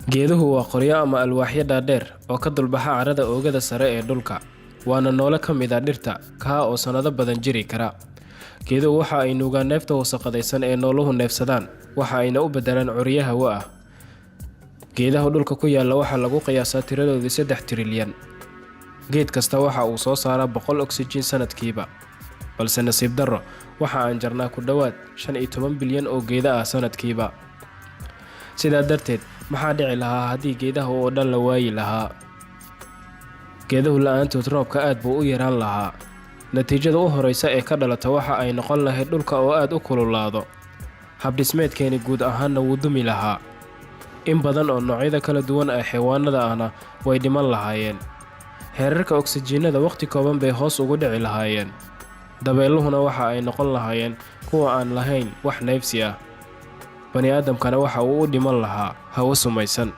Geeduhu waa qoryo ama alwaaxyo dhaadheer oo ka dulbaxa carrada oogada sare ee dhulka, waana noole ka mid ah dhirta ka oo sanado badan jiri kara. Geeduhu waxa ay nuugaan neefta wasakhaysan ee nooluhu neefsadaan, waxa ayna u beddelaan curiye hawo ah. Geedaha dhulka ku yaalla waxa lagu qiyaasaa tiradoodu 3 trilyan. Geed kasta waxa uu soo saaraa 100 oksijiin sanadkiiba, balse nasiib darro waxa aan jarnaa ku dhawaad 15 bilyan oo geeda ah sanadkiiba. Sidaa darteed, maxaa dhici lahaa haddii geedaha oo dhan la waayi lahaa? Geeduhu la'aantood roobka aad buu u yaraan lahaa. Natiijada u horeysa ee ka dhalata waxa ay noqon lahayd dhulka oo aad u kululaado. Habdhismeedkeeni guud ahaanna wuu dumi lahaa. In badan oo noocyada kala duwan ee xayawaanada ahna way dhiman lahaayeen. Heerarka oksijiinada waqti kooban bay hoos ugu dhici lahaayeen. Dabeeluhuna waxa ay noqon lahaayeen kuwa aan lahayn wax neefsi ah. Bani'aadamkana waxa uu u dhiman lahaa hawo sumaysan.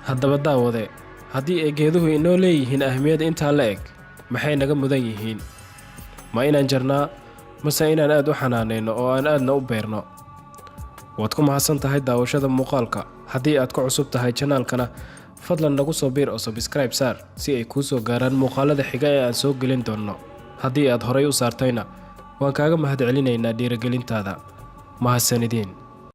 Haddaba daawade, haddii ay geeduhu inoo leeyihiin ahmiyad intaa la eg, maxay naga mudan yihiin? Ma inaan jarnaa, mase inaan aad u xanaaneyno oo aan aadna u beerno? Waad ku mahadsan tahay daawashada muuqaalka. Haddii aad ku cusub tahay channelkana, fadlan nagu soo biir oo subscribe saar si ay kuu soo gaaraan muuqaalada xiga ee aan soo gelin doono. Haddii aad horay u saartayna, waan kaaga mahadcelinaynaa dhiirigelintaada. Mahadsanidin.